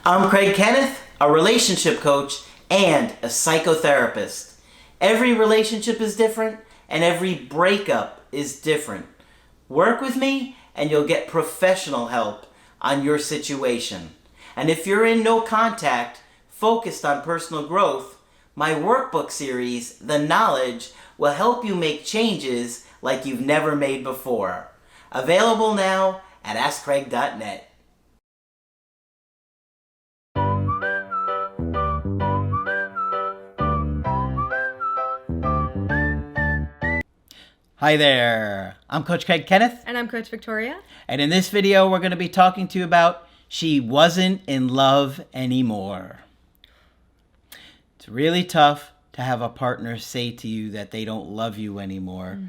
I'm Craig Kenneth, a relationship coach and a psychotherapist. Every relationship is different and every breakup is different. Work with me and you'll get professional help on your situation. And if you're in no contact, focused on personal growth, my workbook series, The Knowledge, will help you make changes like you've never made before. Available now at AskCraig.net. Hi there, I'm Coach Craig Kenneth. And I'm Coach Victoria. And in this video, we're going to be talking to you about she wasn't in love anymore. It's really tough to have a partner say to you that they don't love you anymore,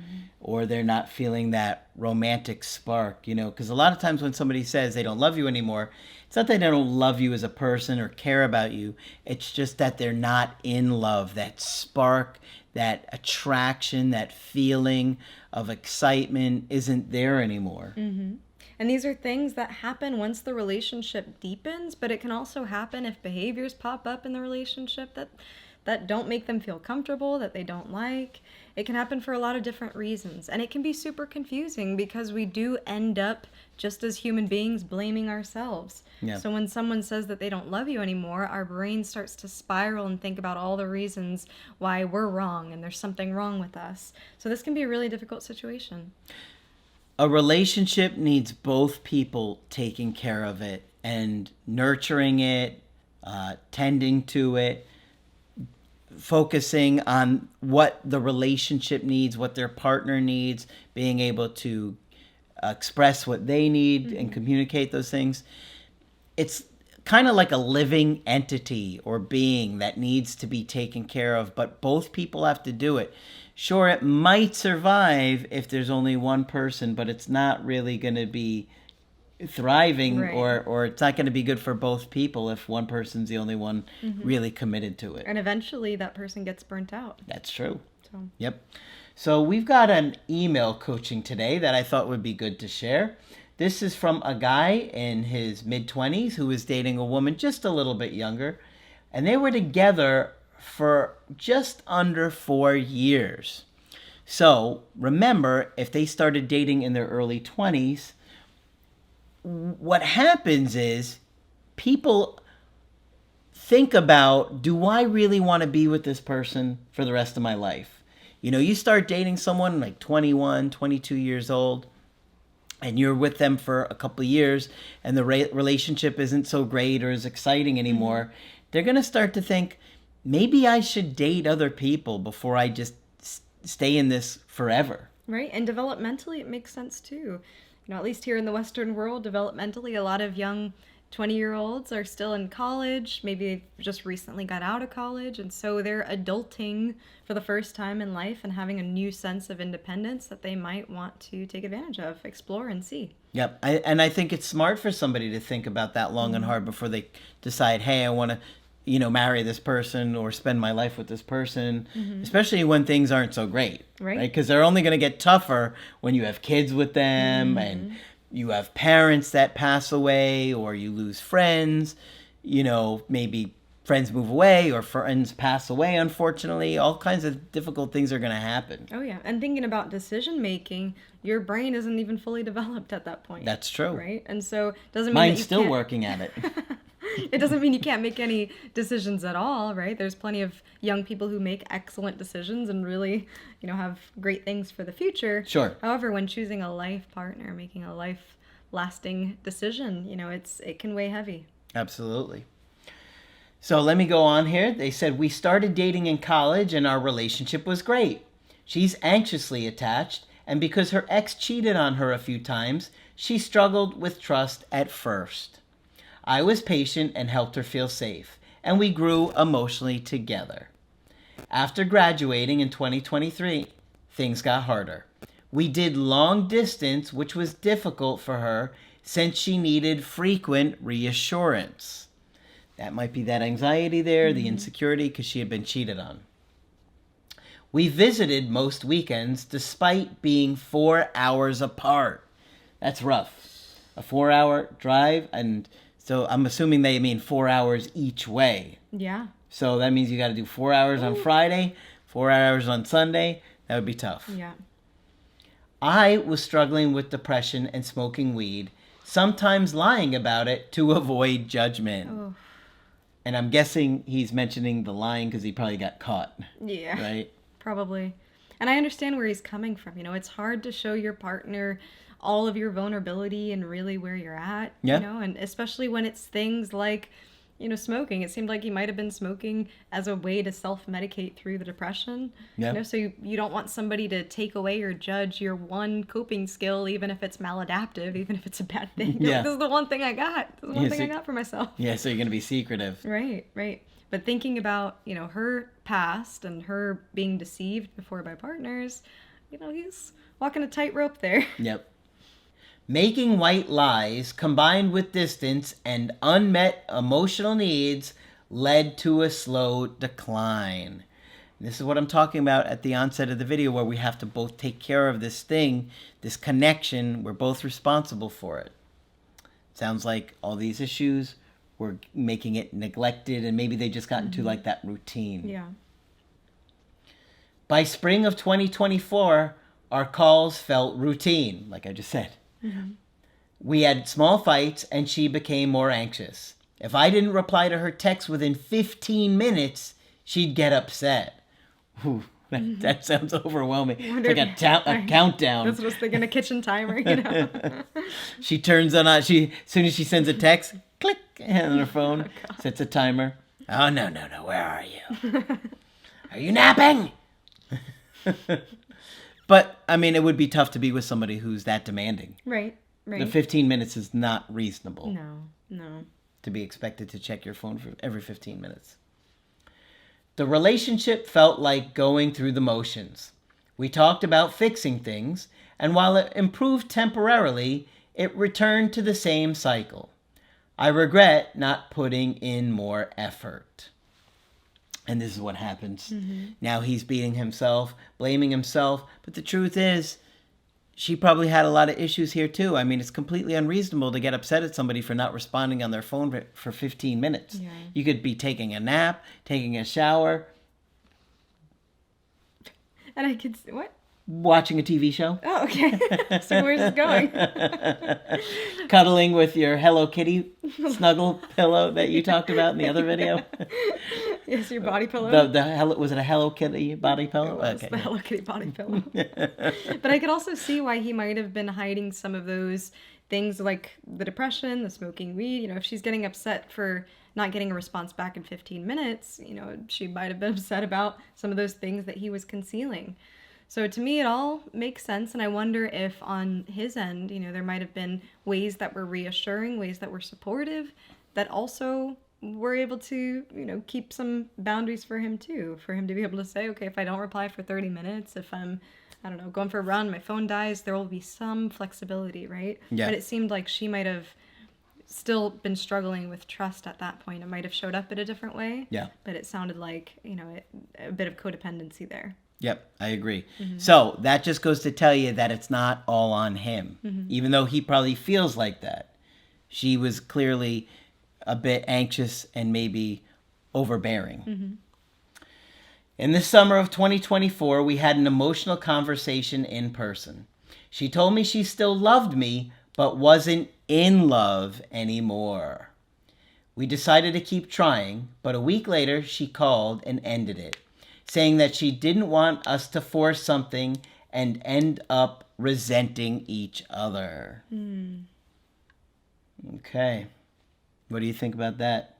or they're not feeling that romantic spark, because a lot of times when somebody says they don't love you anymore, it's not that they don't love you as a person or care about you. It's just that they're not in love. That spark, that attraction, that feeling of excitement isn't there anymore. And these are things that happen once the relationship deepens, but it can also happen if behaviors pop up in the relationship that don't make them feel comfortable, that they don't like. It can happen for a lot of different reasons. And it can be super confusing because we do end up, just as human beings, blaming ourselves. Yeah. So when someone says that they don't love you anymore, our brain starts to spiral and think about all the reasons why we're wrong and there's something wrong with us. So this can be a really difficult situation. A relationship needs both people taking care of it and nurturing it, tending to it, focusing on what the relationship needs, what their partner needs, being able to express what they need and communicate those things. It's kind of like a living entity or being that needs to be taken care of, but both people have to do it. Sure, it might survive if there's only one person, but it's not really going to be thriving, Right. or it's not going to be good for both people if one person's the only one really committed to it. And eventually that person gets burnt out. That's true. So. Yep. So we've got an email coaching today that I thought would be good to share. This is from a guy in his mid-20s who was dating a woman just a little bit younger, and they were together for just under 4 years. So remember, if they started dating in their early 20s, what happens is people think about, do I really want to be with this person for the rest of my life? You start dating someone like 21, 22 years old, and you're with them for a couple of years, and the relationship isn't so great or as exciting anymore. They're going to start to think, maybe I should date other people before I just stay in this forever. Right, and developmentally it makes sense too. At least here in the Western world, developmentally, a lot of young 20-year-olds are still in college. Maybe they've just recently got out of college, and so they're adulting for the first time in life and having a new sense of independence that they might want to take advantage of, explore, and see. Yep, and I think it's smart for somebody to think about that long and hard before they decide, hey, I want to marry this person or spend my life with this person, especially when things aren't so great, right? Because they're only going to get tougher when you have kids with them and you have parents that pass away, or you lose friends, maybe friends move away or friends pass away, unfortunately. All kinds of difficult things are going to happen. Oh, yeah. And thinking about decision making, your brain isn't even fully developed at that point. That's true. Right? And so it doesn't mean Mine's that you still can't... working at it. It doesn't mean you can't make any decisions at all, right? There's plenty of young people who make excellent decisions and really, have great things for the future. Sure. However, when choosing a life partner, making a life-lasting decision, it can weigh heavy. Absolutely. So let me go on here. They said, we started dating in college and our relationship was great. She's anxiously attached, and because her ex cheated on her a few times, she struggled with trust at first. I was patient and helped her feel safe, and we grew emotionally together. After graduating in 2023, things got harder. We did long distance, which was difficult for her since she needed frequent reassurance. That might be that anxiety there, the insecurity, because she had been cheated on. We visited most weekends despite being 4 hours apart. That's rough. A 4-hour drive, and So I'm assuming they mean 4 hours each way. Yeah. So that means you got to do 4 hours on Friday, 4 hours on Sunday. That would be tough. Yeah. I was struggling with depression and smoking weed, sometimes lying about it to avoid judgment. Oh. And I'm guessing he's mentioning the lying because he probably got caught. Yeah. Right? Probably. And I understand where he's coming from. It's hard to show your partner all of your vulnerability and really where you're at, Yeah. And especially when it's things like, smoking. It seemed like he might have been smoking as a way to self-medicate through the depression. Yeah. So you don't want somebody to take away or judge your one coping skill, even if it's maladaptive, even if it's a bad thing. Yeah. This is the one thing I got. This is the one thing I got for myself. Yeah, so you're going to be secretive. Right. But thinking about, her past and her being deceived before by partners, he's walking a tightrope there. Yep. Making white lies combined with distance and unmet emotional needs led to a slow decline. This is what I'm talking about at the onset of the video, where we have to both take care of this thing, this connection. We're both responsible for it. Sounds like all these issues were making it neglected, and maybe they just got into like that routine. Yeah. By spring of 2024, our calls felt routine, like I just said. Mm-hmm. We had small fights, and she became more anxious. If I didn't reply to her text within 15 minutes, she'd get upset. Ooh, that sounds overwhelming. It's like a countdown. That's what I was thinking, a kitchen timer, She turns on, as soon as she sends a text, click, on her phone, sets a timer. Oh, no, where are you? Are you napping? But, I mean, it would be tough to be with somebody who's that demanding. Right. The 15 minutes is not reasonable. No. To be expected to check your phone for every 15 minutes. The relationship felt like going through the motions. We talked about fixing things, and while it improved temporarily, it returned to the same cycle. I regret not putting in more effort. And this is what happens. Mm-hmm. Now he's beating himself, blaming himself. But the truth is, she probably had a lot of issues here too. I mean, it's completely unreasonable to get upset at somebody for not responding on their phone for 15 minutes. Yeah. You could be taking a nap, taking a shower. And I could... What? Watching a TV show. Oh, okay. So where's it going? Cuddling with your Hello Kitty snuggle pillow that you talked about in the other video. Yes, your body pillow. Was it a Hello Kitty body pillow? It was the Hello Kitty body pillow. But I could also see why he might have been hiding some of those things, like the depression, the smoking weed. If she's getting upset for not getting a response back in 15 minutes, she might have been upset about some of those things that he was concealing. So to me, it all makes sense, and I wonder if on his end, there might have been ways that were reassuring, ways that were supportive, that also were able to, keep some boundaries for him too, for him to be able to say, okay, if I don't reply for 30 minutes, if I'm, I don't know, going for a run, my phone dies, there will be some flexibility, right? Yeah. But it seemed like she might have still been struggling with trust at that point. It might have showed up in a different way. Yeah. But it sounded like, a bit of codependency there. Yep, I agree. Mm-hmm. So that just goes to tell you that it's not all on him. Mm-hmm. Even though he probably feels like that. She was clearly a bit anxious and maybe overbearing. Mm-hmm. In the summer of 2024, we had an emotional conversation in person. She told me she still loved me, but wasn't in love anymore. We decided to keep trying, but a week later, she called and ended it, saying that she didn't want us to force something and end up resenting each other. Mm. Okay. What do you think about that?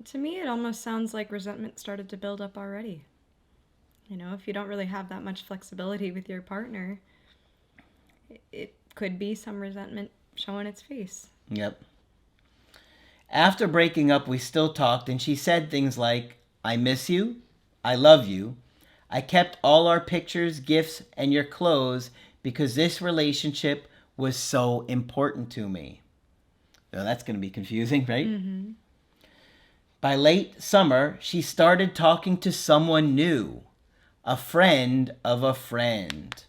To me, it almost sounds like resentment started to build up already. If you don't really have that much flexibility with your partner, it could be some resentment showing its face. Yep. After breaking up, we still talked, and she said things like, I miss you. I love you. I kept all our pictures, gifts, and your clothes because this relationship was so important to me. So that's going to be confusing, right? Mm-hmm. By late summer, she started talking to someone new, a friend of a friend.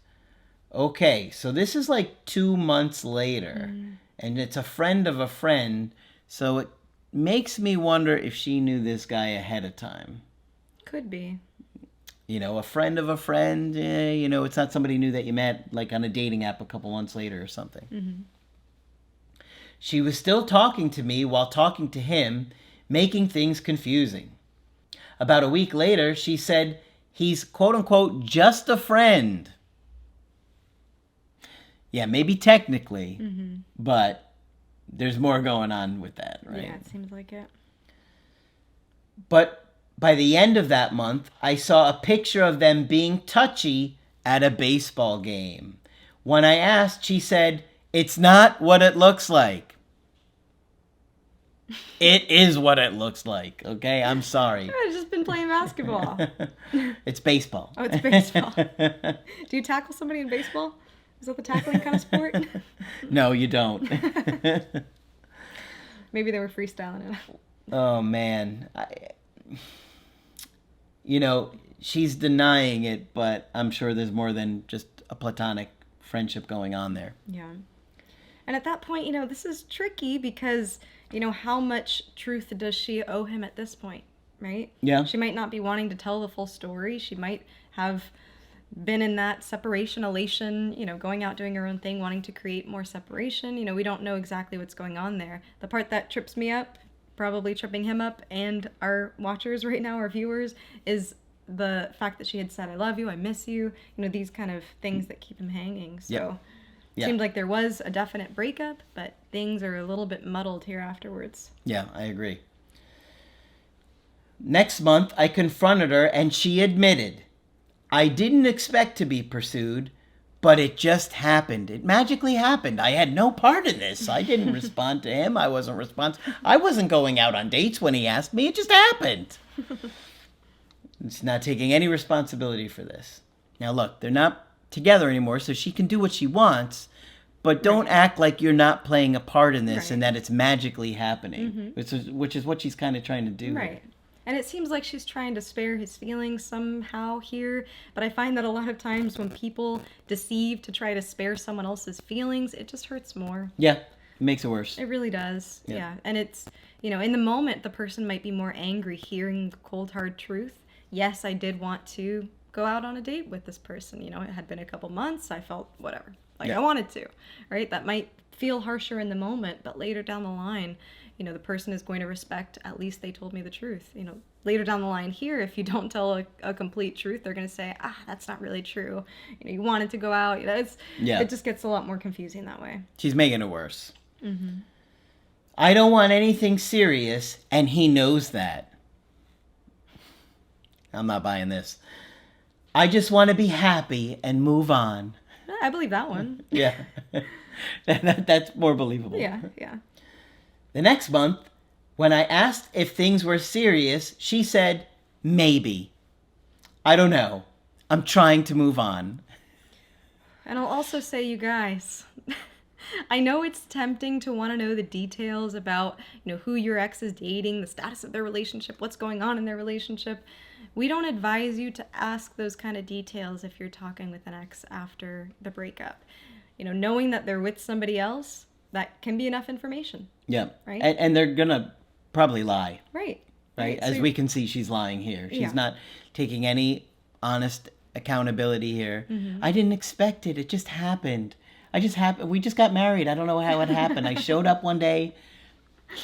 Okay, so this is like 2 months later, and it's a friend of a friend. So it makes me wonder if she knew this guy ahead of time. Could be. You know, a friend of a friend, you know, it's not somebody new that you met like on a dating app a couple months later or something. Mm-hmm. She was still talking to me while talking to him, making things confusing. About a week later, she said he's quote unquote just a friend. Yeah, maybe technically, but there's more going on with that, right? Yeah, it seems like it. But by the end of that month, I saw a picture of them being touchy at a baseball game. When I asked, she said, "It's not what it looks like." It is what it looks like, okay? I'm sorry. I've just been playing basketball. It's baseball. Oh, it's baseball. Do you tackle somebody in baseball? Is that the tackling kind of sport? No, you don't. Maybe they were freestyling it. Oh, man. You know, she's denying it, but I'm sure there's more than just a platonic friendship going on there. Yeah. And at that point, this is tricky because, how much truth does she owe him at this point, right? Yeah. She might not be wanting to tell the full story. She might have been in that separation, elation, going out doing her own thing, wanting to create more separation. We don't know exactly what's going on there. The part that trips me up, probably tripping him up, and our watchers right now, our viewers, is the fact that she had said, "I love you, I miss you," these kind of things that keep him hanging. So Yeah. it seemed like there was a definite breakup, but things are a little bit muddled here afterwards. Yeah, I agree. Next month, I confronted her and she admitted, "I didn't expect to be pursued, but it just happened. It magically happened. I had no part in this. I didn't respond to him. I wasn't responsible. I wasn't going out on dates when he asked me. It just happened." It's not taking any responsibility for this. Now, look, they're not together anymore, so she can do what she wants, but don't act like you're not playing a part in this and that it's magically happening, which is what she's kind of trying to do. Right. And it seems like she's trying to spare his feelings somehow here, but I find that a lot of times when people deceive to try to spare someone else's feelings, it just hurts more. Yeah, it makes it worse. It really does. Yeah. Yeah. And it's, in the moment, the person might be more angry hearing the cold, hard truth. Yes, I did want to go out on a date with this person. It had been a couple months. I felt whatever. Like I wanted to, right? That might feel harsher in the moment, but later down the line, the person is going to respect, at least they told me the truth. Later down the line here, if you don't tell a complete truth, they're going to say, that's not really true. You wanted to go out. It just gets a lot more confusing that way. She's making it worse. Mm-hmm. I don't want anything serious, and he knows that. I'm not buying this. I just want to be happy and move on. I believe that one. Yeah. That's more believable. Yeah. The next month, when I asked if things were serious, she said, "Maybe. I don't know. I'm trying to move on." And I'll also say, you guys, I know it's tempting to want to know the details about, who your ex is dating, the status of their relationship, what's going on in their relationship. We don't advise you to ask those kind of details if you're talking with an ex after the breakup. Knowing that they're with somebody else, that can be enough information. Yeah. Right? And they're going to probably lie. Right. As So we can see, she's lying here. She's not taking any honest accountability here. Mm-hmm. I didn't expect it. It just happened. We just got married. I don't know how it happened. I showed up one day.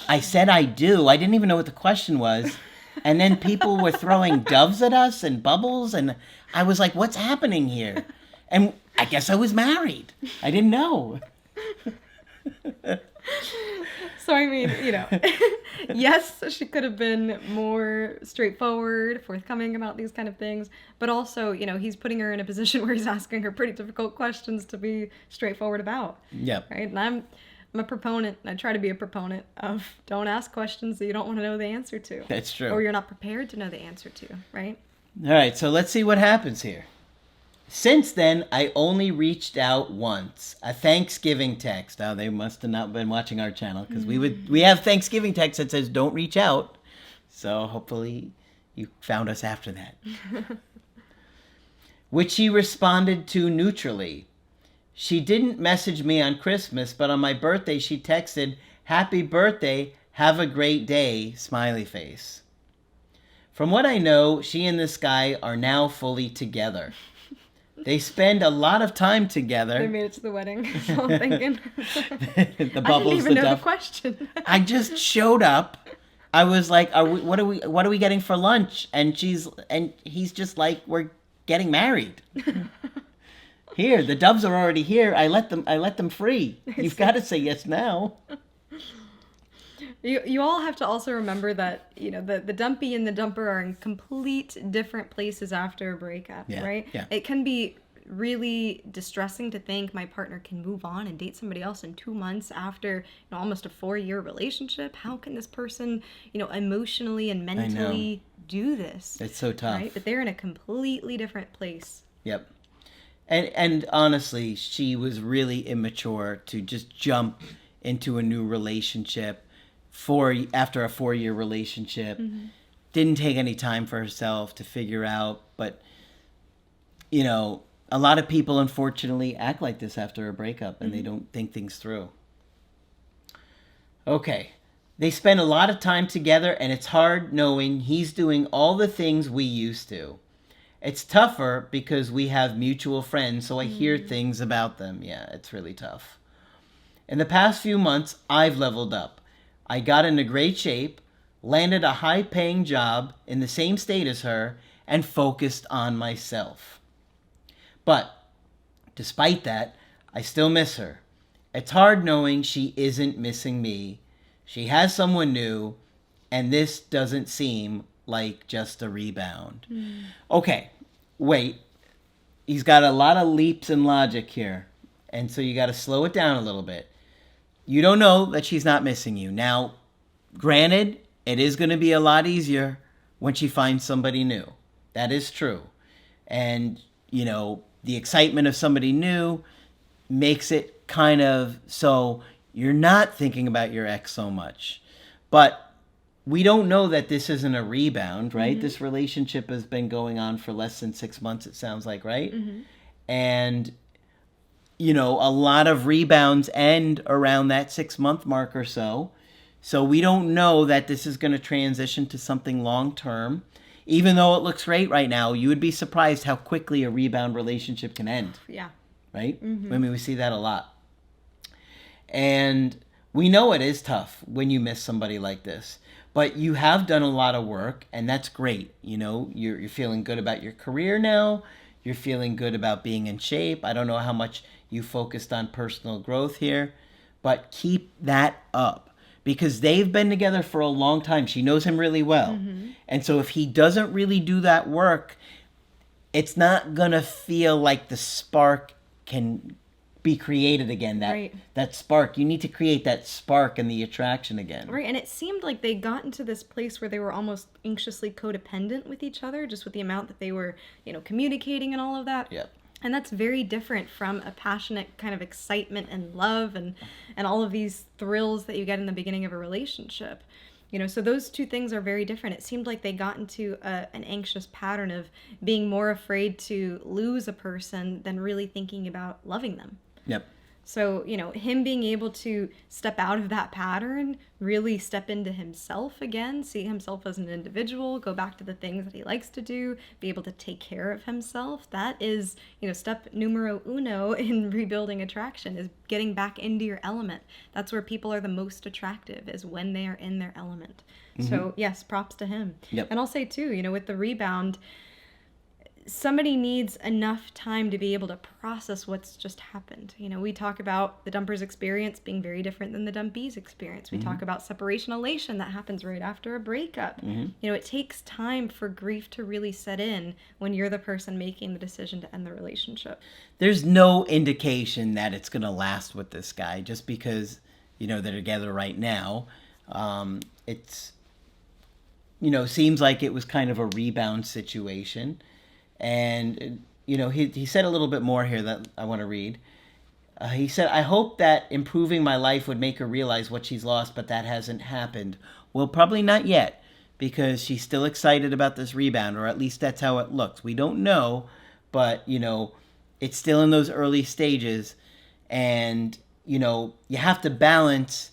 I said I do. I didn't even know what the question was. And then people were throwing doves at us and bubbles. And I was like, what's happening here? And I guess I was married. I didn't know. So, I mean, yes, she could have been more straightforward, forthcoming about these kind of things. But also, he's putting her in a position where he's asking her pretty difficult questions to be straightforward about. Yeah. Right? And I'm a proponent, and I try to be a proponent of don't ask questions that you don't want to know the answer to. That's true. Or you're not prepared to know the answer to, right? All right, so let's see what happens here. Since then, I only reached out once. A Thanksgiving text. Oh, they must have not been watching our channel because we have Thanksgiving text that says don't reach out. So hopefully you found us after that. Which he responded to neutrally. She didn't message me on Christmas, but on my birthday she texted, "Happy birthday, Have a great day, smiley face. From what I know, she and this guy are now fully together. They spend a lot of time together. They made it to the wedding. So I'm thinking. The bubbles, I didn't even the know duff. the question. I just showed up. I was like, what are we getting for lunch? And he's just like, we're getting married. Here, the doves are already here. I let them free. You've got to say yes now. You all have to also remember that, the dumpy and the dumper are in complete different places after a breakup, right? Yeah. It can be really distressing to think my partner can move on and date somebody else in 2 months after almost a 4-year relationship. How can this person, emotionally and mentally do this? It's so tough. Right? But they're in a completely different place. Yep. And honestly, she was really immature to just jump into a new relationship after a 4-year relationship. Mm-hmm. Didn't take any time for herself to figure out. But, a lot of people, unfortunately, act like this after a breakup, and they don't think things through. Okay. They spend a lot of time together, and it's hard knowing he's doing all the things we used to. It's tougher because we have mutual friends, so I hear things about them. Yeah, it's really tough. In the past few months, I've leveled up. I got into great shape, landed a high-paying job in the same state as her, and focused on myself. But, despite that, I still miss her. It's hard knowing she isn't missing me. She has someone new, and this doesn't seem like just a rebound. Okay, wait. He's got a lot of leaps in logic here, and so you got to slow it down a little bit. You don't know that she's not missing you. Now, granted, it is going to be a lot easier when she finds somebody new. That is true. And, the excitement of somebody new makes it kind of so you're not thinking about your ex so much. But we don't know that this isn't a rebound, right? Mm-hmm. This relationship has been going on for less than 6 months, it sounds like, right? Mm-hmm. And a lot of rebounds end around that 6-month mark or so. So we don't know that this is going to transition to something long-term. Even though it looks great right now, you would be surprised how quickly a rebound relationship can end. Yeah. Right? Mm-hmm. I mean, we see that a lot. And we know it is tough when you miss somebody like this. But you have done a lot of work, and that's great. You're feeling good about your career now. You're feeling good about being in shape. I don't know how much you focused on personal growth here, but keep that up because they've been together for a long time. She knows him really well. Mm-hmm. And so if he doesn't really do that work, it's not going to feel like the spark can be created again. That spark. You need to create that spark and the attraction again. Right. And it seemed like they got into this place where they were almost anxiously codependent with each other, just with the amount that they were, communicating and all of that. Yep. And that's very different from a passionate kind of excitement and love and all of these thrills that you get in the beginning of a relationship. So those two things are very different. It seemed like they got into an anxious pattern of being more afraid to lose a person than really thinking about loving them. Yep. So, him being able to step out of that pattern, really step into himself again, see himself as an individual, go back to the things that he likes to do, be able to take care of himself. That is, step numero uno in rebuilding attraction, is getting back into your element. That's where people are the most attractive, is when they are in their element. Mm-hmm. So, yes, props to him. Yep. And I'll say, too, with the rebound, somebody needs enough time to be able to process what's just happened. We talk about the dumper's experience being very different than the dumpy's experience. We talk about separation elation that happens right after a breakup. It takes time for grief to really set in when you're the person making the decision to end the relationship. There's no indication that it's going to last with this guy just because, they're together right now. It's, seems like it was kind of a rebound situation. And, he said a little bit more here that I want to read. He said, I hope that improving my life would make her realize what she's lost, but that hasn't happened. Well, probably not yet, because she's still excited about this rebound, or at least that's how it looks. We don't know, but, it's still in those early stages. And, you have to balance,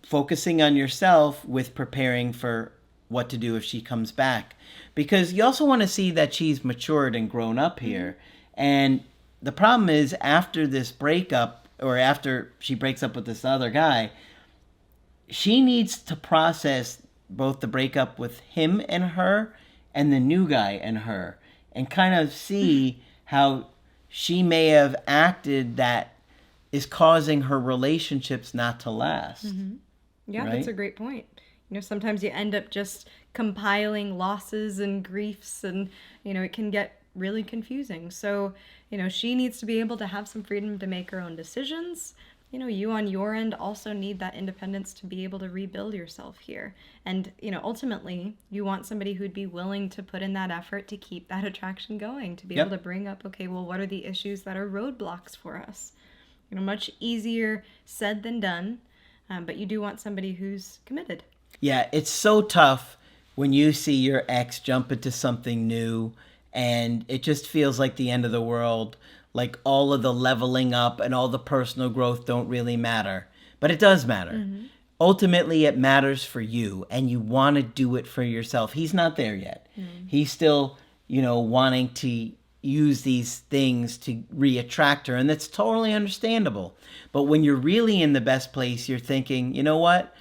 focusing on yourself with preparing for what to do if she comes back. Because you also want to see that she's matured and grown up here. And the problem is, after this breakup, or after she breaks up with this other guy, she needs to process both the breakup with him and her and the new guy and her, and kind of see how she may have acted that is causing her relationships not to last. Yeah, Right? that's a great point. Sometimes you end up just compiling losses and griefs, and, it can get really confusing. So, she needs to be able to have some freedom to make her own decisions. You on your end also need that independence to be able to rebuild yourself here. And, ultimately, you want somebody who'd be willing to put in that effort to keep that attraction going, to be able to bring up, okay, well, what are the issues that are roadblocks for us? Much easier said than done, but you do want somebody who's committed. Yeah, it's so tough when you see your ex jump into something new and it just feels like the end of the world. Like all of the leveling up and all the personal growth don't really matter. But it does matter. Ultimately, it matters for you, and you want to do it for yourself. He's not there yet. He's still, wanting to use these things to re-attract her, and that's totally understandable. But when you're really in the best place, you're thinking, you know what?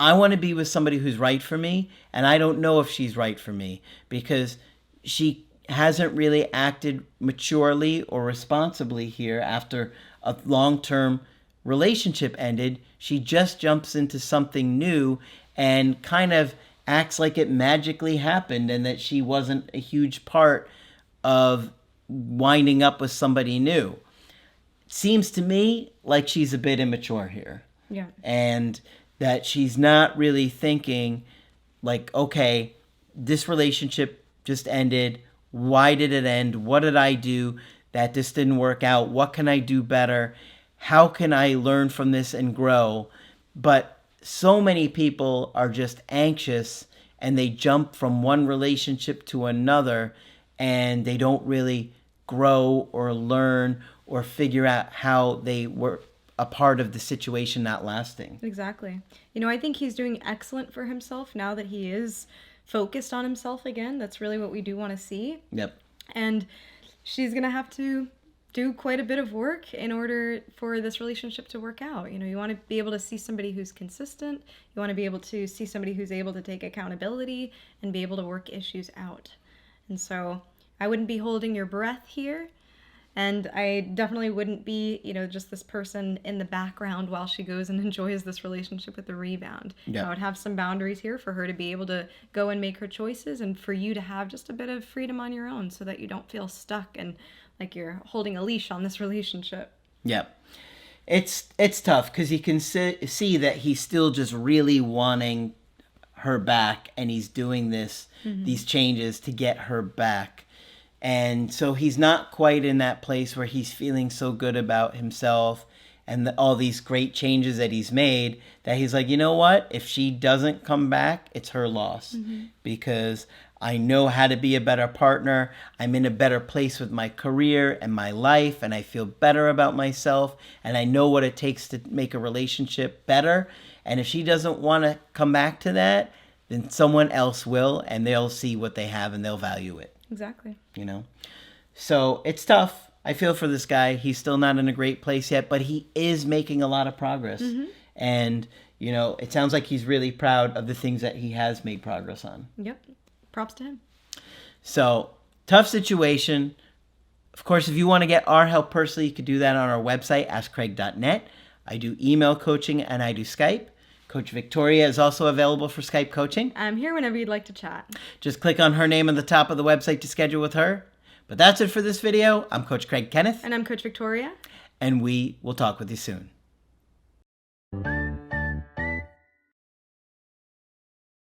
I want to be with somebody who's right for me, and I don't know if she's right for me because she hasn't really acted maturely or responsibly here after a long-term relationship ended. She just jumps into something new and kind of acts like it magically happened and that she wasn't a huge part of winding up with somebody new. It seems to me like she's a bit immature here. Yeah. And that she's not really thinking like, okay, this relationship just ended. Why did it end? What did I do that this didn't work out? What can I do better? How can I learn from this and grow? But so many people are just anxious and they jump from one relationship to another and they don't really grow or learn or figure out how they were a part of the situation not lasting. Exactly. I think he's doing excellent for himself now that he is focused on himself again. That's really what we do want to see. Yep. And she's going to have to do quite a bit of work in order for this relationship to work out. You want to be able to see somebody who's consistent. You want to be able to see somebody who's able to take accountability and be able to work issues out. And so I wouldn't be holding your breath here. And I definitely wouldn't be, just this person in the background while she goes and enjoys this relationship with the rebound. Yeah. I would have some boundaries here for her to be able to go and make her choices, and for you to have just a bit of freedom on your own so that you don't feel stuck and like you're holding a leash on this relationship. Yep. It's tough because you can see that he's still just really wanting her back, and he's doing these changes to get her back. And so he's not quite in that place where he's feeling so good about himself and all these great changes that he's made that he's like, you know what? If she doesn't come back, it's her loss because I know how to be a better partner. I'm in a better place with my career and my life, and I feel better about myself, and I know what it takes to make a relationship better. And if she doesn't want to come back to that, then someone else will, and they'll see what they have and they'll value it. Exactly. So it's tough. I feel for this guy. He's still not in a great place yet, but he is making a lot of progress. And, it sounds like he's really proud of the things that he has made progress on. Yep. Props to him. So, tough situation. Of course, if you want to get our help personally, you can do that on our website, askcraig.net. I do email coaching and I do Skype. Coach Victoria is also available for Skype coaching. I'm here whenever you'd like to chat. Just click on her name at the top of the website to schedule with her. But that's it for this video. I'm Coach Craig Kenneth. And I'm Coach Victoria. And we will talk with you soon.